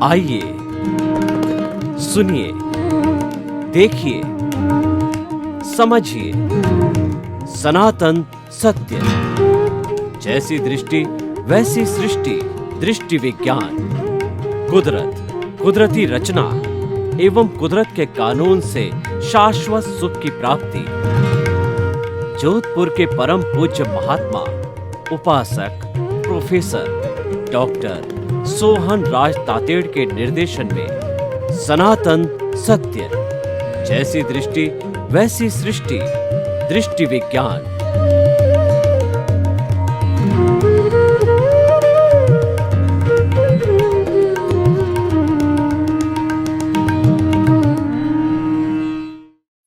आइए सुनिए, देखिए, समझिए सनातन सत्य। जैसी दृष्टि वैसी सृष्टि, दृष्टि विज्ञान। कुदरत, कुदरती रचना एवं कुदरत के कानून से शाश्वत सुख की प्राप्ति। जोधपुर के परम पूज्य महात्मा उपासक प्रोफेसर डॉक्टर सोहन राज तातेड़ के निर्देशन में सनातन सत्य। जैसी दृष्टि वैसी सृष्टि, दृष्टि विज्ञान।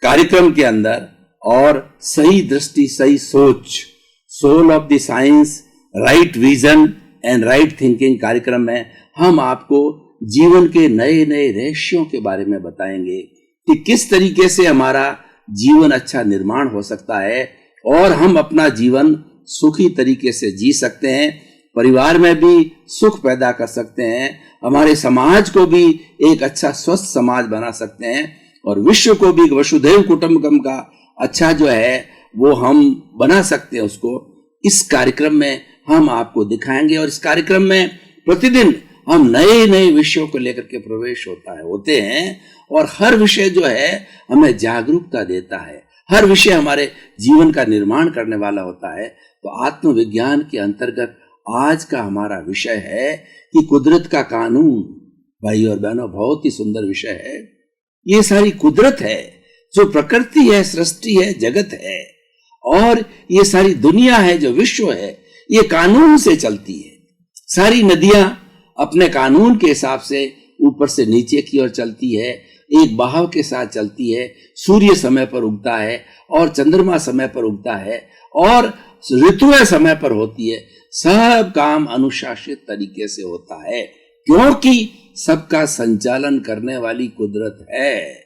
कार्यक्रम के अंदर और सही दृष्टि सही सोच, soul of the science, right vision and right thinking कार्यक्रम में हम आपको जीवन के नए नए रहस्यों के बारे में बताएंगे कि किस तरीके से हमारा जीवन अच्छा निर्माण हो सकता है और हम अपना जीवन सुखी तरीके से जी सकते हैं, परिवार में भी सुख पैदा कर सकते हैं, हमारे समाज को भी एक अच्छा स्वस्थ समाज बना सकते हैं और विश्व को भी वसुधैव कुटुंबकम का अच्छा जो है वो हम बना सकते हैं। उसको इस कार्यक्रम में हम आपको दिखाएंगे और इस कार्यक्रम में प्रतिदिन हम नए नए विषयों को लेकर के प्रवेश होते हैं और हर विषय जो है हमें जागरूकता देता है, हर विषय हमारे जीवन का निर्माण करने वाला होता है। तो आत्मविज्ञान के अंतर्गत आज का हमारा विषय है कि कुदरत का कानून। भाई और बहनों, बहुत ही सुंदर विषय है। ये सारी कुदरत है, जो प्रकृति है, सृष्टि है, जगत है और ये सारी दुनिया है, जो विश्व है, ये कानून से चलती है। सारी नदियां अपने कानून के हिसाब से ऊपर से नीचे की ओर चलती है, एक बहाव के साथ चलती है। सूर्य समय पर उगता है और चंद्रमा समय पर उगता है और ऋतुएं समय पर होती है। सब काम अनुशासित तरीके से होता है क्योंकि सबका संचालन करने वाली कुदरत है।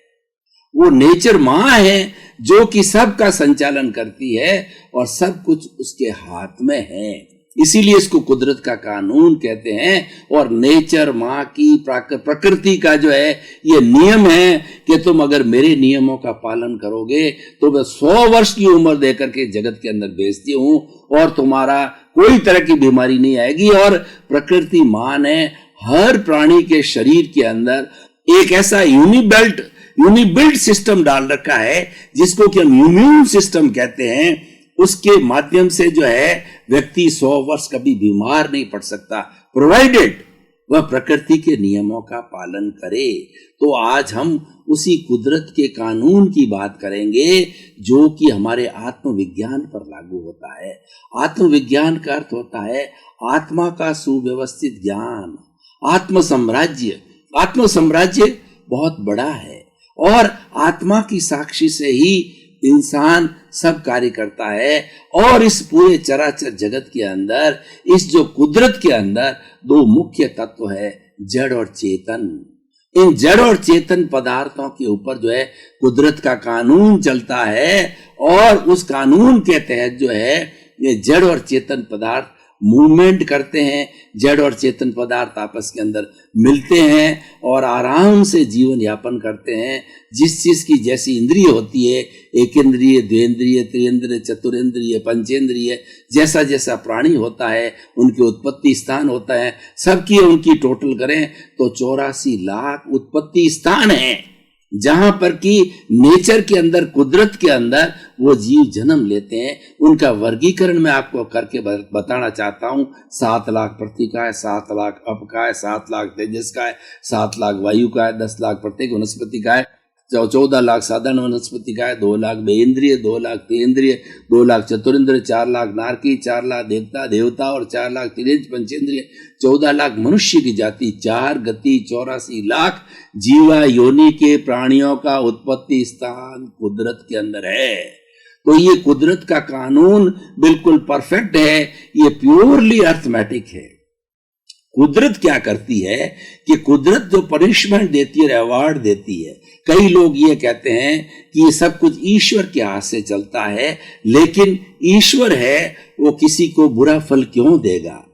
वो नेचर माँ है जो कि सबका संचालन करती है और सब कुछ उसके हाथ में है, इसीलिए इसको कुदरत का कानून कहते हैं। और नेचर माँ की प्रकृति का जो है ये नियम है कि तुम अगर मेरे नियमों का पालन करोगे तो मैं 100 वर्ष की उम्र देकर के जगत के अंदर भेजती हूँ और तुम्हारा कोई तरह की बीमारी नहीं आएगी। और प्रकृति माँ ने हर प्राणी के शरीर के अंदर एक ऐसा यूनिबिल्ट सिस्टम डाल रखा है जिसको कि हम इम्यून सिस्टम कहते हैं। उसके माध्यम से जो है व्यक्ति 100 वर्ष कभी बीमार नहीं पड़ सकता, प्रोवाइडेड वह प्रकृति के नियमों का पालन करे। तो आज हम उसी कुदरत के कानून की बात करेंगे जो कि हमारे आत्मविज्ञान पर लागू होता है। आत्मविज्ञान का अर्थ होता है आत्मा का सुव्यवस्थित ज्ञान। आत्म साम्राज्य बहुत बड़ा है और आत्मा की साक्षी से ही इंसान सब कार्य करता है। और इस पूरे चराचर जगत के अंदर, इस जो कुदरत के अंदर 2 मुख्य तत्व है, जड़ और चेतन। इन जड़ और चेतन पदार्थों के ऊपर जो है कुदरत का कानून चलता है और उस कानून के तहत जो है ये जड़ और चेतन पदार्थ मूवमेंट करते हैं। जड़ और चेतन पदार्थ आपस के अंदर मिलते हैं और आराम से जीवन यापन करते हैं। जिस चीज की जैसी इंद्रिय होती है, एक इंद्रिय, द्विंद्रिय, त्रिइंद्रिय, चतुरिंद्रिय, पंचेंद्रिय, जैसा जैसा प्राणी होता है उनके उत्पत्ति स्थान होता है। सबकी उनकी टोटल करें तो 84 लाख उत्पत्ति स्थान है जहां पर कि नेचर के अंदर, कुदरत के अंदर वो जीव जन्म लेते हैं। उनका वर्गीकरण मैं आपको करके बताना चाहता हूं। 7 लाख पृथ्वी का है, 7 लाख अप का है, 7 लाख तेजस का है, 7 लाख वायु का है, 10 लाख प्रत्येक वनस्पति का है, 14 लाख साधारण वनस्पति का है, 2 लाख बेइंद्रिय, 2 लाख त्रिइंद्रिय, 2 लाख चतुरिंद्रिय, 4 लाख नारकी, 4 लाख देवता और 4 लाख त्रिज पंचेंद्रिय, 14 लाख मनुष्य की जाति, 4 गति, 84 लाख जीवा योनि के प्राणियों का उत्पत्ति स्थान कुदरत के अंदर है। तो ये कुदरत का कानून बिल्कुल परफेक्ट है, ये प्योरली अर्थमेटिक है। कुदरत क्या करती है कि कुदरत जो पनिशमेंट देती है, रिवॉर्ड देती है। कई लोग ये कहते हैं कि ये सब कुछ ईश्वर के हाथ से चलता है, लेकिन ईश्वर है वो किसी को बुरा फल क्यों देगा?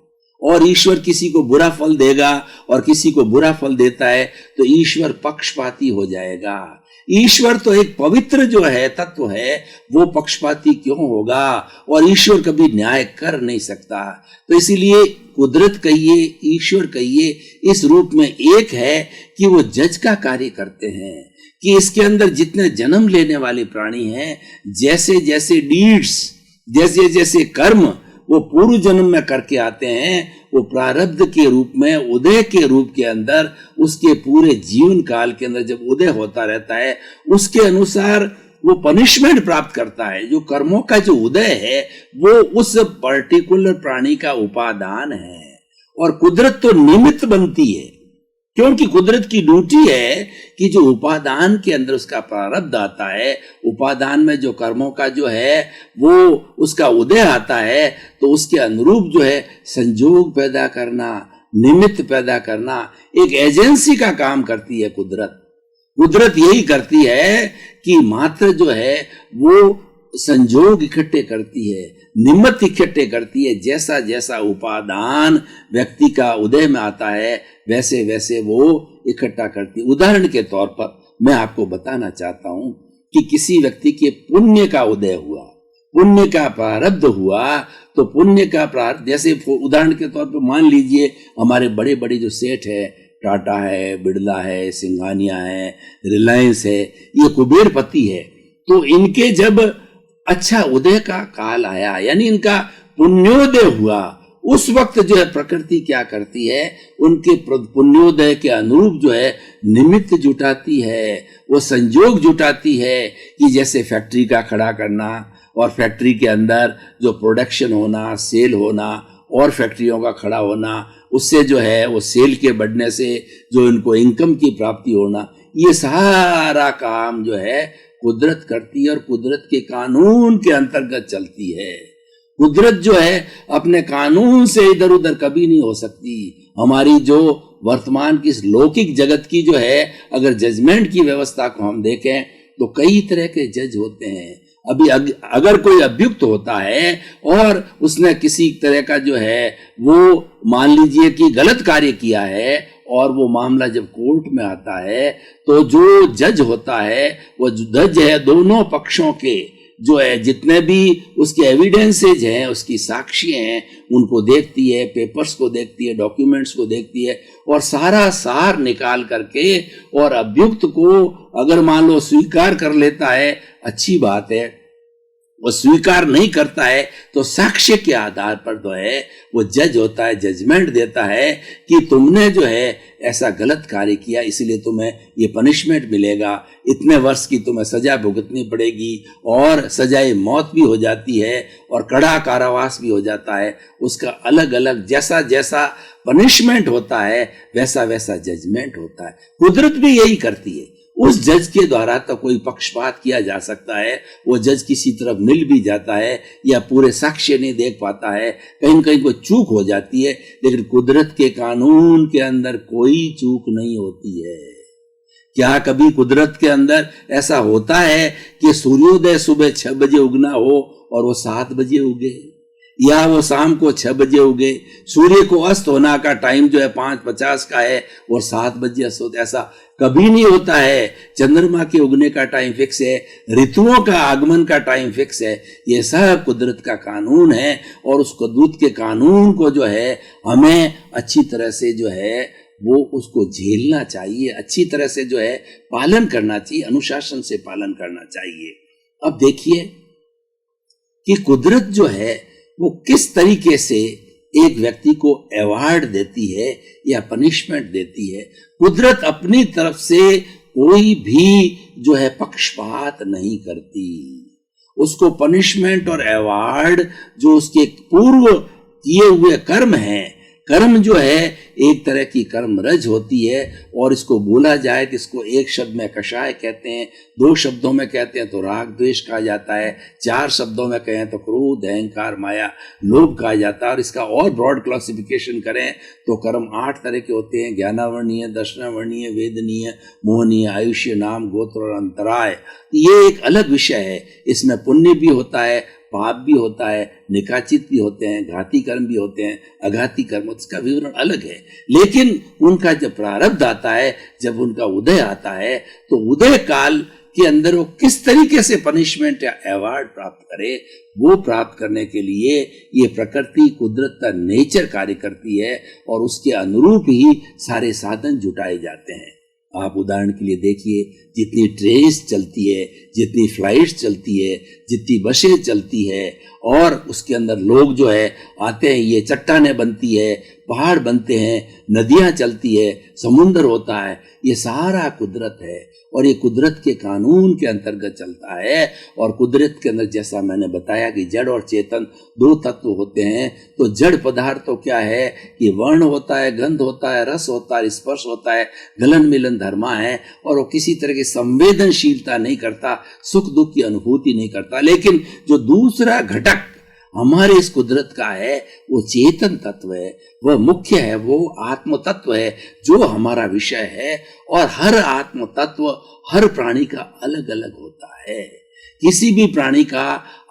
और ईश्वर किसी को बुरा फल देगा और किसी को बुरा फल देता है तो ईश्वर पक्षपाती हो जाएगा। ईश्वर तो एक पवित्र जो है तत्व है, वो पक्षपाती क्यों होगा? और ईश्वर कभी न्याय कर नहीं सकता। तो इसीलिए कुदरत कहिए, ईश्वर कहिए, इस रूप में एक है कि वो जज का कार्य करते हैं कि इसके अंदर जितने जन्म लेने वाले प्राणी हैं, जैसे जैसे डीड्स, जैसे जैसे कर्म वो पूर्व जन्म में करके आते हैं, वो प्रारब्ध के रूप में, उदय के रूप के अंदर, उसके पूरे जीवन काल के अंदर जब उदय होता रहता है, उसके अनुसार वो पनिशमेंट प्राप्त करता है। जो कर्मों का जो उदय है वो उस पर्टिकुलर प्राणी का उपादान है, और कुदरत तो निमित्त बनती है, क्योंकि कुदरत की ड्यूटी है कि जो उपादान के अंदर उसका प्रारब्ध आता है, उपादान में जो कर्मों का जो है वो उसका उदय आता है, तो उसके अनुरूप जो है संजोग पैदा करना, निमित्त पैदा करना, एक एजेंसी का काम करती है कुदरत। कुदरत यही करती है कि मात्र जो है वो संजोग इकट्ठे करती है, निमित्त इकट्ठे करती है। जैसा जैसा उपादान व्यक्ति का उदय में आता है वैसे वैसे वो इकट्ठा करती है। उदाहरण के तौर पर मैं आपको बताना चाहता हूं कि किसी व्यक्ति के पुण्य का उदय हुआ, पुण्य का प्रारब्ध हुआ, तो पुण्य का प्रारब्ध, जैसे उदाहरण के तौर पर मान लीजिए हमारे बड़े बड़े जो सेठ है, टाटा है, बिड़ला है, सिंघानिया है, रिलायंस है, ये कुबेरपति है, तो इनके जब अच्छा उदय का काल आया, यानी इनका पुण्योदय हुआ, उस वक्त जो है प्रकृति क्या करती है, उनके पुण्योदय के अनुरूप जो है निमित्त जुटाती है, वो संजोग जुटाती है कि जैसे फैक्ट्री का खड़ा करना, और फैक्ट्री के अंदर जो प्रोडक्शन होना, सेल होना, और फैक्ट्रियों का खड़ा होना, उससे जो है वो सेल के बढ़ने से जो इनको इनकम की प्राप्ति होना, ये सारा काम जो है कुदरत करती है और कुदरत के कानून के अंतर्गत चलती है। कुदरत जो है अपने कानून से इधर उधर कभी नहीं हो सकती। हमारी जो वर्तमान की लौकिक जगत की जो है अगर जजमेंट की व्यवस्था को हम देखें तो कई तरह के जज होते हैं। अभी अगर कोई अभियुक्त होता है और उसने किसी तरह का जो है वो मान लीजिए कि गलत कार्य किया है, और वो मामला जब कोर्ट में आता है तो जो जज होता है वो जज है दोनों पक्षों के जो है जितने भी उसके एविडेंसेज हैं, उसकी साक्षी हैं, उनको देखती है, पेपर्स को देखती है, डॉक्यूमेंट्स को देखती है, और सारा सार निकाल करके, और अभियुक्त को अगर मान लो स्वीकार कर लेता है, अच्छी बात है, वो स्वीकार नहीं करता है तो साक्ष्य के आधार पर जो है वो जज होता है, जजमेंट देता है कि तुमने जो है ऐसा गलत कार्य किया, इसलिए तुम्हें ये पनिशमेंट मिलेगा, इतने वर्ष की तुम्हें सजा भुगतनी पड़ेगी, और सजाए मौत भी हो जाती है और कड़ा कारावास भी हो जाता है। उसका अलग अलग जैसा जैसा पनिशमेंट होता है वैसा वैसा जजमेंट होता है। कुदरत भी यही करती है। उस जज के द्वारा तो कोई पक्षपात किया जा सकता है, वो जज किसी तरफ मिल भी जाता है या पूरे साक्ष्य नहीं देख पाता है, कहीं कहीं कोई चूक हो जाती है, लेकिन कुदरत के कानून के अंदर कोई चूक नहीं होती है। क्या कभी कुदरत के अंदर ऐसा होता है कि सूर्योदय सुबह 6 बजे उगना हो और वो 7 बजे उगे, या वो शाम को 6 बजे उगे? सूर्य को अस्त होना का टाइम जो है 5:50 का है और 7 बजे अस्त होता, ऐसा कभी नहीं होता है। चंद्रमा के उगने का टाइम फिक्स है, ऋतुओं का आगमन का टाइम फिक्स है, ये सब कुदरत का कानून है, और उस कुदरत के कानून को जो है हमें अच्छी तरह से जो है वो उसको झेलना चाहिए, अच्छी तरह से जो है पालन करना चाहिए, अनुशासन से पालन करना चाहिए। अब देखिए कि कुदरत जो है वो किस तरीके से एक व्यक्ति को अवार्ड देती है या पनिशमेंट देती है। कुदरत अपनी तरफ से कोई भी जो है पक्षपात नहीं करती, उसको पनिशमेंट और अवार्ड जो उसके पूर्व किए हुए कर्म हैं, कर्म जो है एक तरह की कर्म रज होती है, और इसको बोला जाए कि इसको एक शब्द में कषाय कहते हैं, 2 शब्दों में कहते हैं तो राग द्वेष कहा जाता है, 4 शब्दों में कहें तो क्रोध अहंकार माया लोभ कहा जाता है, और इसका और ब्रॉड क्लासिफिकेशन करें तो कर्म 8 तरह के होते हैं: ज्ञानावर्णीय, दर्शनावर्णीय, वेदनीय, मोहनीय, आयुष्य, नाम, गोत्र और अंतराय। ये एक अलग विषय है। इसमें पुण्य भी होता है, पाप भी होता है, निकाचित भी होते हैं, घाती कर्म भी होते हैं, अघाती कर्म, उसका विवरण अलग है। लेकिन उनका जब प्रारब्ध आता है, जब उनका उदय आता है, तो उदय काल के अंदर वो किस तरीके से पनिशमेंट या अवार्ड प्राप्त करे, वो प्राप्त करने के लिए ये प्रकृति, कुदरत का नेचर कार्य करती है और उसके अनुरूप ही सारे साधन जुटाए जाते हैं। आप उदाहरण के लिए देखिए, जितनी ट्रेन्स चलती है, जितनी फ्लाइट्स चलती है, जितनी बसें चलती है, और उसके अंदर लोग जो है आते हैं, ये चट्टानें बनती है, पहाड़ बनते हैं, नदियां चलती है, समुद्र होता है, ये सारा कुदरत है और ये कुदरत के कानून के अंतर्गत चलता है। और कुदरत के अंदर जैसा मैंने बताया कि जड़ और चेतन दो तत्व होते हैं। तो जड़ पदार्थ तो क्या है कि वर्ण होता है, गंध होता है, रस होता है, स्पर्श होता है, गलन मिलन धर्मा है, और वो किसी तरह की संवेदनशीलता नहीं करता, सुख दुख की अनुभूति नहीं करता। लेकिन जो दूसरा घटक हमारे इस कुदरत का है वो चेतन तत्व है, वह मुख्य है, वो आत्म तत्व है जो हमारा विषय है। और हर आत्म तत्व हर प्राणी का अलग अलग होता है। किसी भी प्राणी का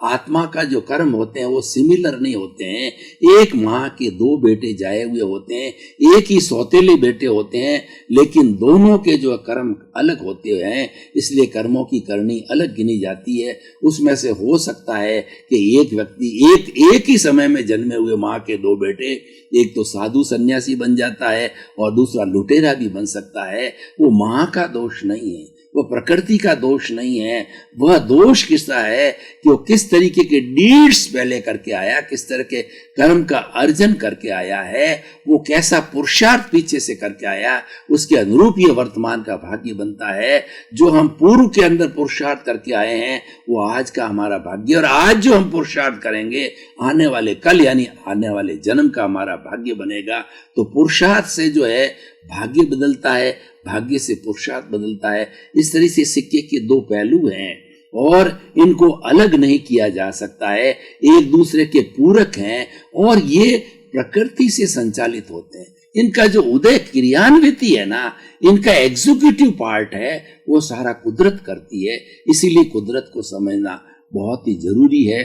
आत्मा का जो कर्म होते हैं वो सिमिलर नहीं होते हैं। एक माँ के दो बेटे जाए हुए होते हैं, एक ही सौतेले बेटे होते हैं, लेकिन दोनों के जो कर्म अलग होते हैं, इसलिए कर्मों की करनी अलग गिनी जाती है। उसमें से हो सकता है कि एक व्यक्ति एक ही समय में जन्मे हुए माँ के दो बेटे, एक तो साधु सन्यासी बन जाता है और दूसरा लुटेरा भी बन सकता है। वो माँ का दोष नहीं है, वो प्रकृति का दोष नहीं है। वह दोष किसका है कि वो किस तरीके के डीड्स पहले करके आया, किस तरह के कर्म का अर्जन करके आया है, वो कैसा पुरुषार्थ पीछे से करके आया, उसके अनुरूप ये वर्तमान का भाग्य बनता है। जो हम पूर्व के अंदर पुरुषार्थ करके आए हैं वो आज का हमारा भाग्य, और आज जो हम पुरुषार्थ करेंगे आने वाले कल यानी आने वाले जन्म का हमारा भाग्य बनेगा। तो पुरुषार्थ से जो है भाग्य बदलता है, भाग्य से पुरुषार्थ बदलता है। इस तरह से सिक्के के दो पहलू हैं और इनको अलग नहीं किया जा सकता है, एक दूसरे के पूरक हैं और ये प्रकृति से संचालित होते हैं। इनका जो उदय क्रियान्विति है ना, इनका एग्जीक्यूटिव पार्ट है, वो सारा कुदरत करती है। इसीलिए कुदरत को समझना बहुत ही जरूरी है।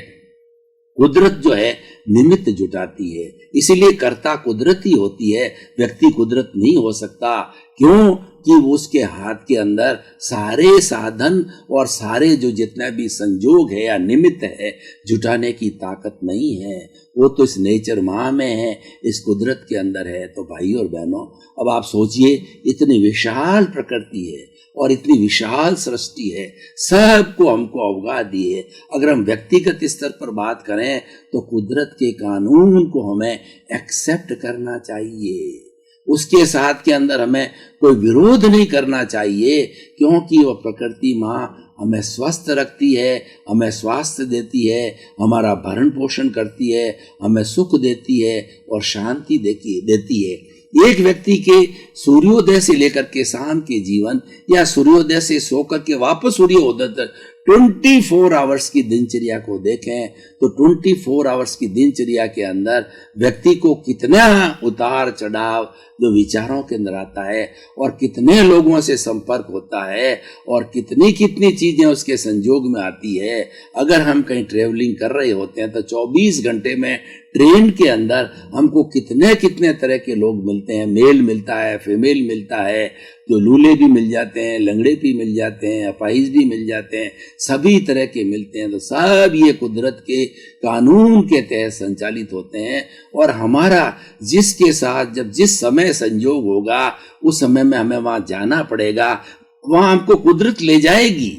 कुदरत जो है निमित्त जुटाती है, इसीलिए कर्ता कुदरत ही होती है, व्यक्ति कुदरत नहीं हो सकता। क्यों कि उसके हाथ के अंदर सारे साधन और सारे जो जितना भी संजोग है या निमित्त है जुटाने की ताकत नहीं है। वो तो इस नेचर माँ में है, इस कुदरत के अंदर है। तो भाई और बहनों, अब आप सोचिए, इतनी विशाल प्रकृति है और इतनी विशाल सृष्टि है, सबको हमको अवगा दी है। अगर हम व्यक्तिगत स्तर पर बात करें तो कुदरत के कानून को हमें एक्सेप्ट करना चाहिए, उसके साथ के अंदर हमें कोई विरोध नहीं करना चाहिए, क्योंकि वह प्रकृति माँ हमें स्वस्थ रखती है, हमें स्वास्थ्य देती है, हमारा भरण पोषण करती है, हमें सुख देती है और शांति देती है। एक व्यक्ति के सूर्योदय से लेकर के शाम के जीवन या सूर्योदय से सोकर के वापस सूर्योदय तक 24 आवर्स की दिनचर्या को देखें तो 24 आवर्स की दिनचर्या के अंदर व्यक्ति को कितना उतार चढ़ाव जो विचारों के अंदर आता है और कितने लोगों से संपर्क होता है और कितनी कितनी चीजें उसके संजोग में आती है। अगर हम कहीं ट्रेवलिंग कर रहे होते हैं तो 24 घंटे में ट्रेन के अंदर हमको कितने कितने तरह के लोग मिलते हैं, मेल मिलता है, फीमेल मिलता है, जो लूले भी मिल जाते हैं, लंगड़े भी मिल जाते हैं, अपाहिज भी मिल जाते हैं, सभी तरह के मिलते हैं। तो सब ये कुदरत के कानून के तहत संचालित होते हैं और हमारा जिसके साथ जब जिस समय संजोग होगा उस समय में हमें वहां जाना पड़ेगा, वहां हमको कुदरत ले जाएगी।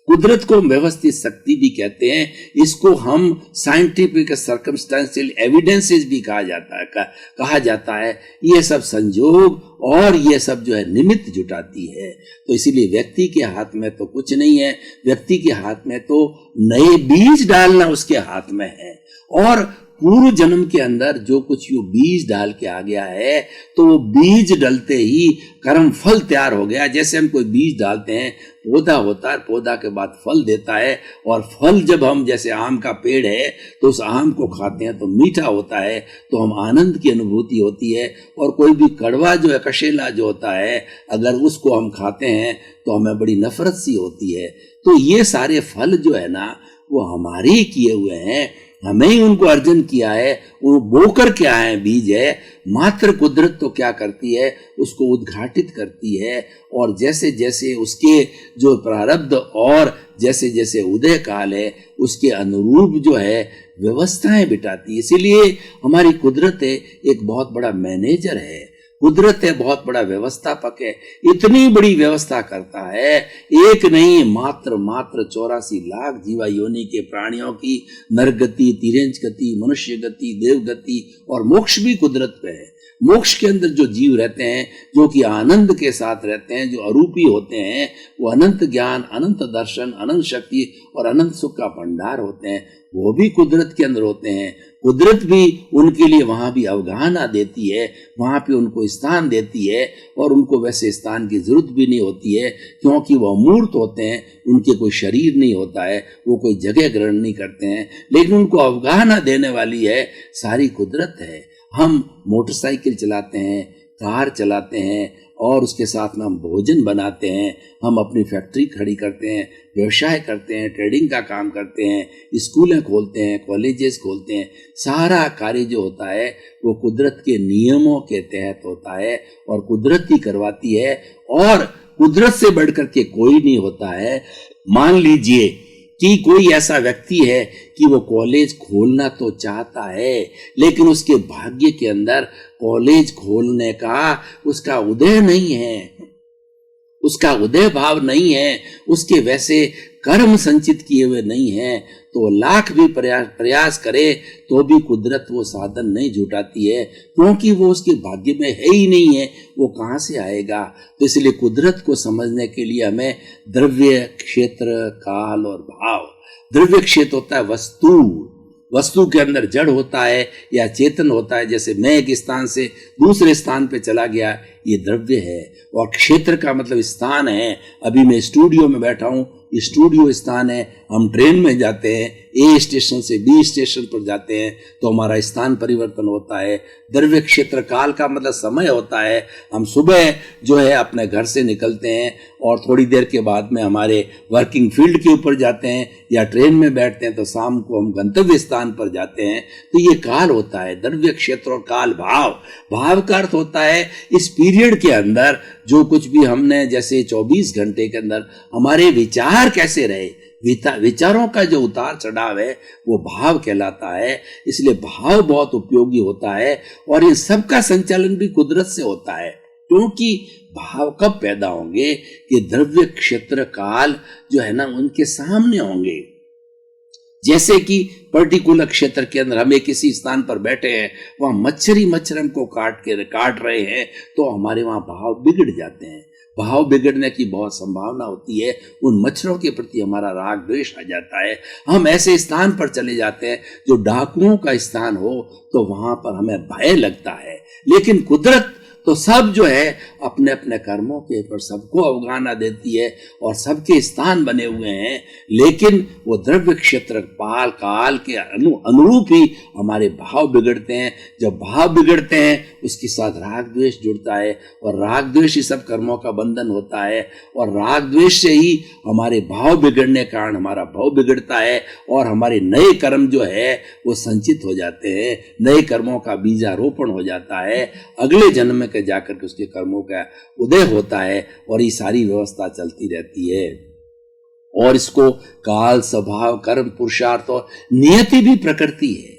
कुदरत को व्यवस्थित शक्ति भी कहते हैं, इसको हम साइंटिफिक सर्कमस्टेंशियल एविडेंसेस भी कहा जाता है। ये सब संजोग और ये सब जो है निमित्त जुटाती है। तो इसीलिए व्यक्ति के हाथ में तो कुछ नहीं है, व्यक्ति के हाथ में तो नए बीज डालना उसके हाथ में है। और पूर्व जन्म के अंदर जो कुछ यो बीज डाल के आ गया है तो वो बीज डलते ही कर्म फल तैयार हो गया। जैसे हम कोई बीज डालते हैं, पौधा होता है, पौधा के बाद फल देता है और फल जब हम जैसे आम का पेड़ है तो उस आम को खाते हैं तो मीठा होता है, तो हम आनंद की अनुभूति होती है। और कोई भी कड़वा जो है, कशेला जो होता है, अगर उसको हम खाते हैं तो हमें बड़ी नफरत सी होती है। तो ये सारे फल जो है ना वो हमारे ही किए हुए हैं, हमें ही उनको अर्जन किया है, वो बोकर के आए हैं, बीज है। मात्र कुदरत तो क्या करती है, उसको उद्घाटित करती है, और जैसे जैसे उसके जो प्रारब्ध और जैसे जैसे उदय काल है उसके अनुरूप जो है व्यवस्थाएं बिठाती है। इसीलिए हमारी कुदरत है एक बहुत बड़ा मैनेजर है, कुदरत है बहुत बड़ा व्यवस्थापक है, इतनी बड़ी व्यवस्था करता है। एक नहीं, मात्र 84 लाख जीवा योनि के प्राणियों की नरगति, तिरंज गति, मनुष्य गति, देव गति और मोक्ष भी कुदरत पे है। मोक्ष के अंदर जो जीव रहते हैं, जो कि आनंद के साथ रहते हैं, जो अरूपी होते हैं, वो अनंत ज्ञान, अनंत दर्शन, अनंत शक्ति और अनंत सुख का भंडार होते हैं, वो भी कुदरत के अंदर होते हैं। कुदरत भी उनके लिए वहां भी अवगाहना देती है, वहां पे उनको स्थान देती है, और उनको वैसे स्थान की जरूरत भी नहीं होती है, क्योंकि वो अमूर्त होते हैं, उनके कोई शरीर नहीं होता है, वो कोई जगह ग्रहण नहीं करते हैं, लेकिन उनको अवगाहना देने वाली है सारी कुदरत है। हम मोटरसाइकिल चलाते हैं, कार चलाते हैं, और उसके साथ में हम भोजन बनाते हैं, हम अपनी फैक्ट्री खड़ी करते हैं, व्यवसाय करते हैं, ट्रेडिंग का काम करते हैं, स्कूलें खोलते हैं, कॉलेजेस खोलते हैं। सारा कार्य जो होता है वो कुदरत के नियमों के तहत होता है, और कुदरत ही करवाती है, और कुदरत से बढ़कर के कोई नहीं होता है। मान लीजिए कि कोई ऐसा व्यक्ति है कि वो कॉलेज खोलना तो चाहता है, लेकिन उसके भाग्य के अंदर कॉलेज खोलने का उसका उदय नहीं है, उसका उदय भाव नहीं है, उसके वैसे कर्म संचित किए हुए नहीं हैं, तो लाख भी प्रयास करे तो भी कुदरत वो साधन नहीं जुटाती है, क्योंकि वो उसके भाग्य में है ही नहीं है, वो कहाँ से आएगा। तो इसलिए कुदरत को समझने के लिए हमें द्रव्य, क्षेत्र, काल और भाव। द्रव्य क्षेत्र होता है वस्तु, वस्तु के अंदर जड़ होता है या चेतन होता है, जैसे मैं एक स्थान से दूसरे स्थान पे चला गया, ये द्रव्य है। और क्षेत्र का मतलब स्थान है, अभी मैं स्टूडियो में बैठा हूँ, स्टूडियो स्थान है। हम ट्रेन में जाते हैं, ए स्टेशन से बी स्टेशन पर जाते हैं, तो हमारा स्थान परिवर्तन होता है। द्रव्य क्षेत्र काल का मतलब समय होता है। हम सुबह जो है अपने घर से निकलते हैं और थोड़ी देर के बाद में हमारे वर्किंग फील्ड के ऊपर जाते हैं, या ट्रेन में बैठते हैं तो शाम को हम गंतव्य स्थान पर जाते हैं। तो ये काल होता है, द्रव्य क्षेत्र और काल। भाव, भाव का अर्थ होता है इस पीरियड के अंदर जो कुछ भी हमने, जैसे 24 घंटे के अंदर हमारे विचार कैसे रहे, विचारों का जो उतार चढ़ाव है वो भाव कहलाता है। इसलिए भाव बहुत उपयोगी होता है, और इन सब का संचालन भी कुदरत से होता है। क्योंकि भाव कब पैदा होंगे कि द्रव्य क्षेत्र काल जो है ना उनके सामने होंगे। जैसे कि पर्टिकुलर क्षेत्र के अंदर हमें किसी स्थान पर बैठे हैं, वहां मच्छर हमको काट रहे हैं, तो हमारे वहां भाव बिगड़ जाते हैं। भाव बिगड़ने की बहुत संभावना होती है, उन मच्छरों के प्रति हमारा राग द्वेष आ जाता है। हम ऐसे स्थान पर चले जाते हैं जो डाकुओं का स्थान हो, तो वहां पर हमें भय लगता है। लेकिन कुदरत तो सब जो है अपने अपने कर्मों के ऊपर सबको अवगाहना देती है, और सबके स्थान बने हुए हैं, लेकिन वो द्रव्य क्षेत्र काल के अनुरूप ही हमारे भाव बिगड़ते हैं। जब भाव बिगड़ते हैं उसके साथ राग द्वेष जुड़ता है, और राग द्वेष ही सब कर्मों का बंधन होता है, और राग द्वेष से ही हमारे भाव बिगड़ने के कारण हमारा भाव बिगड़ता है, और हमारे नए कर्म जो है वो संचित हो जाते हैं, नए कर्मों का बीजारोपण हो जाता है, अगले जन्म में जाकर के उसके कर्मों का उदय होता है, और ये सारी व्यवस्था चलती रहती है। और इसको काल, स्वभाव, कर्म, पुरुषार्थ और नियति भी प्रकृति है।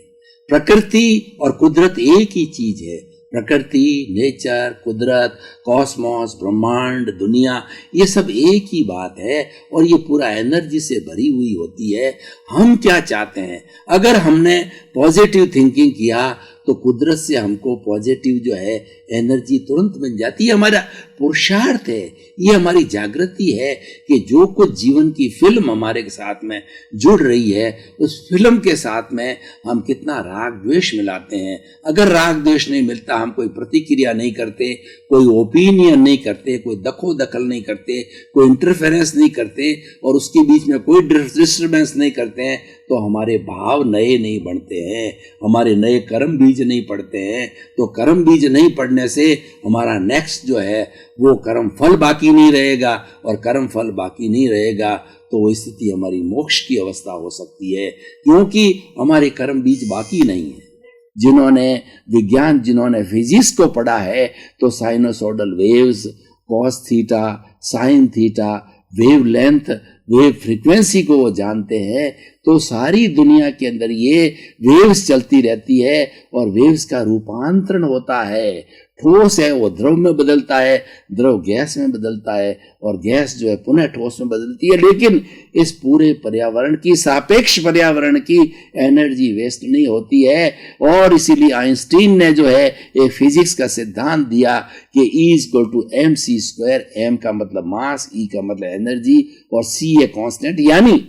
प्रकृति और कुदरत एक ही चीज है। प्रकृति, नेचर, कुदरत, कॉस्मोस, ब्रह्मांड, दुनिया, ये सब एक ही बात है, और ये पूरा एनर्जी से भरी हुई होती है। हम क्या चाहते हैं? अगर हमने पॉजिटिव थिंकिंग किया तो कुदरत से हमको पॉजिटिव जो है एनर्जी तुरंत मिल जाती है। हमारा पुरुषार्थ है, ये हमारी जागृति है कि जो कुछ जीवन की फिल्म हमारे साथ में जुड़ रही है, उस फिल्म के साथ में हम कितना राग द्वेष मिलाते हैं। अगर राग द्वेष नहीं मिलता, हम कोई प्रतिक्रिया नहीं करते, कोई ओपिनियन नहीं करते, कोई दखो दखल नहीं करते, कोई इंटरफेरेंस नहीं करते, और उसके बीच में कोई डिस्टर्बेंस नहीं करते हैं, तो हमारे भाव नए नहीं बनते हैं, हमारे नए कर्म भी बीज नहीं पढ़ते हैं, तो कर्म बीज नहीं पढ़ने से हमारा नेक्स्ट जो है वो कर्म फल बाकी नहीं रहेगा, और कर्म फल बाकी नहीं रहेगा तो वो स्थिति हमारी मोक्ष की अवस्था हो सकती है, क्योंकि हमारे कर्म बीज बाकी नहीं है। जिन्होंने फिजिक्स को पढ़ा है तो sinusoidal waves, cos theta, sine theta, wave length, wave frequency को वो जानते हैं, तो सारी दुनिया के अंदर ये वेव्स चलती रहती है और वेव्स का रूपांतरण होता है। ठोस है वो द्रव में बदलता है, द्रव गैस में बदलता है, और गैस जो है पुनः ठोस में बदलती है। लेकिन इस पूरे पर्यावरण की, सापेक्ष पर्यावरण की एनर्जी वेस्ट नहीं होती है, और इसीलिए आइंस्टीन ने जो है एक फिजिक्स का सिद्धांत दिया कि E=mc²। m का मतलब मास, E का मतलब एनर्जी, और c है कांस्टेंट। यानी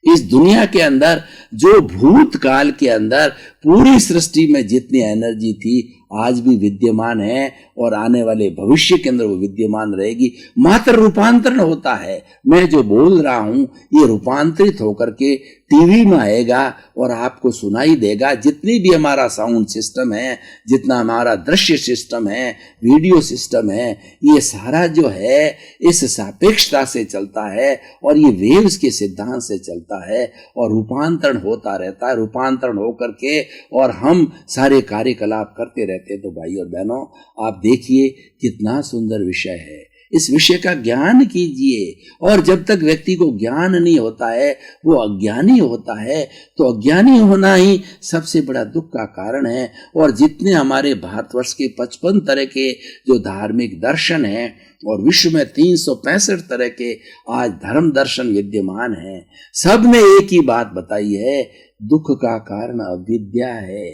इस दुनिया के अंदर जो भूतकाल के अंदर पूरी सृष्टि में जितनी एनर्जी थी आज भी विद्यमान है, और आने वाले भविष्य के अंदर वो विद्यमान रहेगी। मात्र रूपांतरण होता है। मैं जो बोल रहा हूं ये रूपांतरित होकर के टीवी में आएगा और आपको सुनाई देगा। जितनी भी हमारा साउंड सिस्टम है, जितना हमारा दृश्य सिस्टम है, वीडियो सिस्टम है, ये सारा जो है इस सापेक्षता से चलता है और ये वेव्स के सिद्धांत से चलता है, और रूपांतरण होता रहता है। रूपांतरण होकर के और हम सारे कार्यकलाप करते रहते हैं। तो भाई और बहनों, आप देखिए कितना सुंदर विषय है। इस विषय का ज्ञान कीजिए, और जब तक व्यक्ति को ज्ञान नहीं होता है वो अज्ञानी होता है, तो अज्ञानी होना ही सबसे बड़ा दुख का कारण है। और जितने हमारे भारतवर्ष के 55 तरह के जो धार्मिक दर्शन हैं, और विश्व में 365 तरह के आज धर्म दर्शन विद्यमान हैं, सब ने एक ही बात बताई है, दुख का कारण अविद्या है,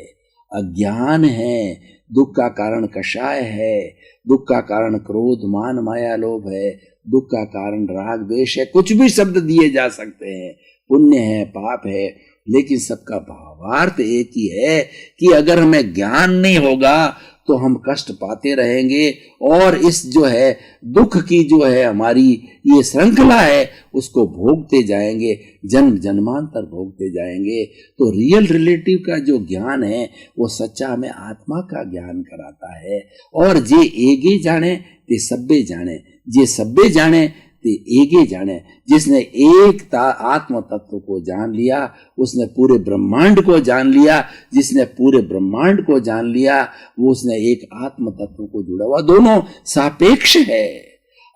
अज्ञान है। दुख का कारण कषाय है, दुख का कारण क्रोध, मान, माया, लोभ है, दुख का कारण राग, द्वेष है। कुछ भी शब्द दिए जा सकते हैं, पुण्य है, पाप है, लेकिन सबका भावार्थ एक ही है कि अगर हमें ज्ञान नहीं होगा तो हम कष्ट पाते रहेंगे, और इस जो है दुख की जो है हमारी ये श्रृंखला है उसको भोगते जाएंगे, जन्म जन्मांतर भोगते जाएंगे। तो रियल रिलेटिव का जो ज्ञान है वो सच्चा हमें आत्मा का ज्ञान कराता है। और जे एगे जाने ते सब्बे जाने, जे सब्बे जाने ते एगे जाने। जिसने एक आत्म तत्व को जान लिया उसने पूरे ब्रह्मांड को जान लिया। जिसने पूरे ब्रह्मांड को जान लिया वो उसने एक आत्म तत्व को जुड़ा हुआ। दोनों सापेक्ष है।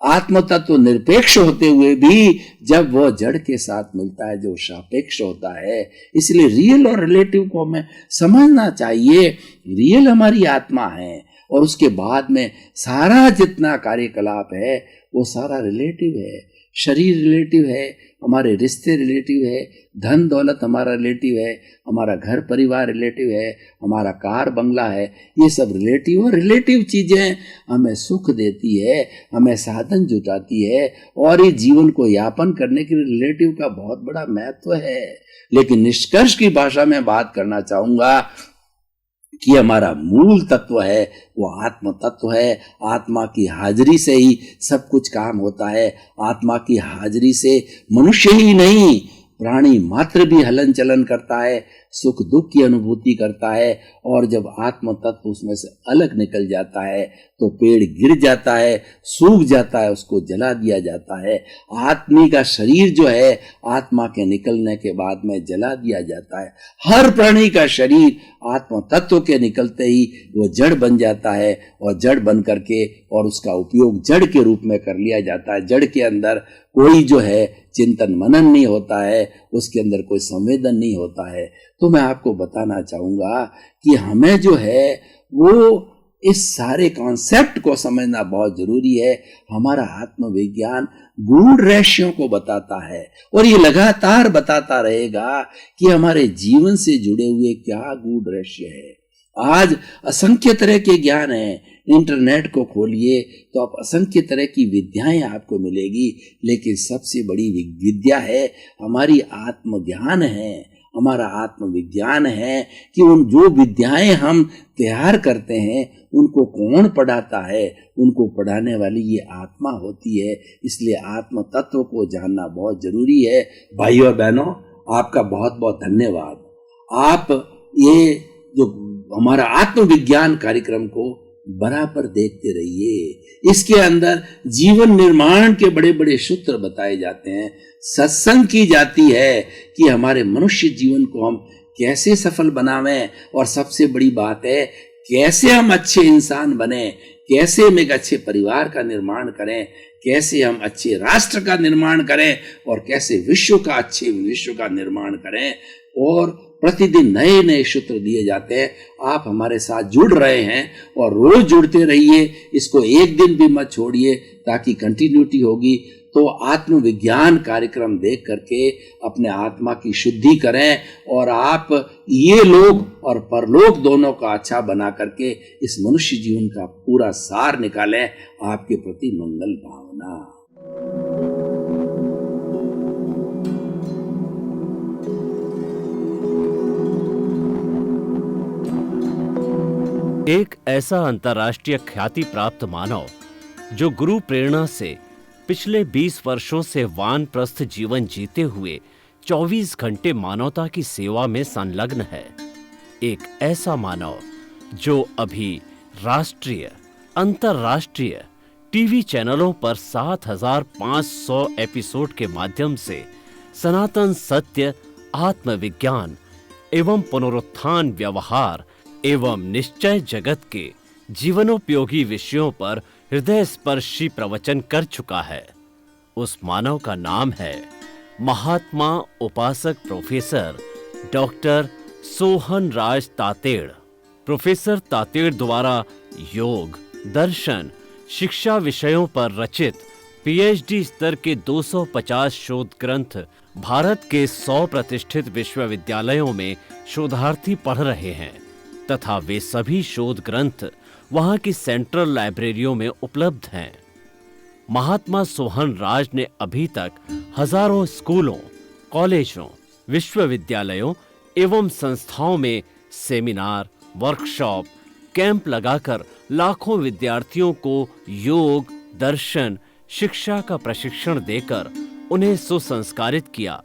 आत्म तत्व निरपेक्ष होते हुए भी जब वह जड़ के साथ मिलता है जो सापेक्ष होता है। इसलिए रियल और रिलेटिव को हमें समझना चाहिए। रियल हमारी आत्मा है, और उसके बाद में सारा जितना कार्यकलाप है वो सारा रिलेटिव है। शरीर रिलेटिव है, हमारे रिश्ते रिलेटिव है, धन दौलत हमारा रिलेटिव है, हमारा घर परिवार रिलेटिव है, हमारा कार बंगला है, ये सब रिलेटिव। और रिलेटिव चीज़ें हमें सुख देती है, हमें साधन जुटाती है, और ये जीवन को यापन करने के लिए रिलेटिव का बहुत बड़ा महत्व है। लेकिन निष्कर्ष की भाषा में बात करना चाहूँगा कि हमारा मूल तत्व है वो आत्म तत्व है। आत्मा की हाजिरी से ही सब कुछ काम होता है। आत्मा की हाजिरी से मनुष्य ही नहीं, प्राणी मात्र भी हलन चलन करता है, सुख दुख की अनुभूति करता है। और जब आत्म तत्व उसमें से अलग निकल जाता है तो पेड़ गिर जाता है, सूख जाता है, उसको जला दिया जाता है। आदमी का शरीर जो है आत्मा के निकलने के बाद में जला दिया जाता है। हर प्राणी का शरीर आत्म तत्व के निकलते ही वो जड़ बन जाता है, और जड़ बन करके और उसका उपयोग जड़ के रूप में कर लिया जाता है। जड़ के अंदर कोई जो है चिंतन मनन नहीं होता है, उसके अंदर कोई संवेदन नहीं होता है। तो मैं आपको बताना चाहूँगा कि हमें जो है वो इस सारे कॉन्सेप्ट को समझना बहुत जरूरी है। हमारा आत्मविज्ञान गूढ़ रहस्यों को बताता है, और ये लगातार बताता रहेगा कि हमारे जीवन से जुड़े हुए क्या गूढ़ रहस्य है। आज असंख्य तरह के ज्ञान हैं। इंटरनेट को खोलिए तो आप असंख्य तरह की विद्याएं आपको मिलेगी, लेकिन सबसे बड़ी विद्या है हमारी आत्मज्ञान है, हमारा आत्मविज्ञान है कि उन जो विद्याएं हम तैयार करते हैं उनको कौन पढ़ाता है। उनको पढ़ाने वाली ये आत्मा होती है। इसलिए आत्म तत्व को जानना बहुत जरूरी है। भाइयों और बहनों, आपका बहुत बहुत धन्यवाद। आप ये जो हमारा आत्मविज्ञान कार्यक्रम को बराबर देखते रहिए। इसके अंदर जीवन निर्माण के बड़े बड़े सूत्र बताए जाते हैं। सत्संग की जाती है कि हमारे मनुष्य जीवन को हम कैसे सफल बनावें, और सबसे बड़ी बात है कैसे हम अच्छे इंसान बने, कैसे हम एक अच्छे परिवार का निर्माण करें, कैसे हम अच्छे राष्ट्र का निर्माण करें, और कैसे विश्व का निर्माण करें। और प्रतिदिन नए नए सूत्र दिए जाते हैं। आप हमारे साथ जुड़ रहे हैं और रोज जुड़ते रहिए, इसको एक दिन भी मत छोड़िए ताकि कंटिन्यूटी होगी। तो आत्मविज्ञान कार्यक्रम देख करके अपने आत्मा की शुद्धि करें, और आप ये लोक और परलोक दोनों का अच्छा बना करके इस मनुष्य जीवन का पूरा सार निकालें। आपके प्रति मंगल भावना। एक ऐसा अंतर्राष्ट्रीय ख्याति प्राप्त मानव जो गुरु प्रेरणा से पिछले 20 वर्षों से वानप्रस्थ जीवन जीते हुए 24 घंटे मानवता की सेवा में संलग्न है। एक ऐसा मानव जो अभी राष्ट्रीय, अंतर्राष्ट्रीय टीवी चैनलों पर 7,500 एपिसोड के माध्यम से सनातन सत्य, आत्मविज्ञान एवं पुनरुत्थान, व्यवहार एवं निश्चय जगत के जीवनोपयोगी विषयों पर हृदय स्पर्शी प्रवचन कर चुका है। उस मानव का नाम है महात्मा उपासक प्रोफेसर डॉक्टर सोहन राज तातेड़। प्रोफेसर तातेड़ द्वारा योग, दर्शन, शिक्षा विषयों पर रचित पीएचडी स्तर के 250 शोध ग्रंथ भारत के 100 प्रतिष्ठित विश्वविद्यालयों में शोधार्थी पढ़ रहे हैं, तथा वे सभी शोध ग्रंथ वहां की सेंट्रल लाइब्रेरियों में उपलब्ध हैं। महात्मा सोहन राज ने अभी तक हजारों स्कूलों, कॉलेजों, विश्वविद्यालयों एवं संस्थाओं में सेमिनार, वर्कशॉप, कैंप लगाकर लाखों विद्यार्थियों को योग, दर्शन, शिक्षा का प्रशिक्षण देकर उन्हें सुसंस्कारित किया।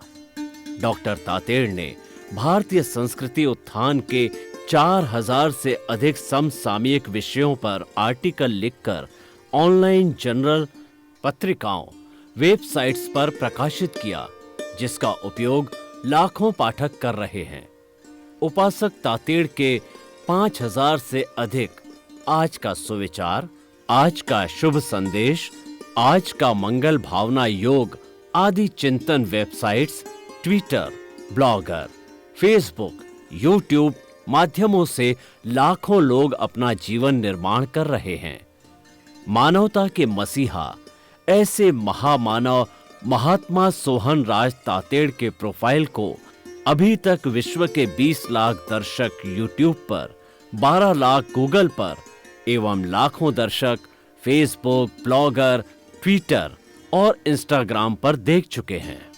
डॉक्टर तातेड़ ने भारतीय संस्कृति उत्थान के 4000 से अधिक समसामयिक विषयों पर आर्टिकल लिखकर ऑनलाइन जर्नल, पत्रिकाओं, वेबसाइट्स पर प्रकाशित किया, जिसका उपयोग लाखों पाठक कर रहे हैं। उपासक तातेड़ के 5000 से अधिक आज का सुविचार, आज का शुभ संदेश, आज का मंगल भावना योग आदि चिंतन websites, Twitter, blogger, Facebook, YouTube माध्यमों से लाखों लोग अपना जीवन निर्माण कर रहे हैं। मानवता के मसीहा ऐसे महामानव महात्मा सोहन राज तातेड़ के प्रोफाइल को अभी तक विश्व के 20 लाख दर्शक यूट्यूब पर, 12 लाख गूगल पर एवं लाखों दर्शक फेसबुक, ब्लॉगर, ट्विटर और इंस्टाग्राम पर देख चुके हैं।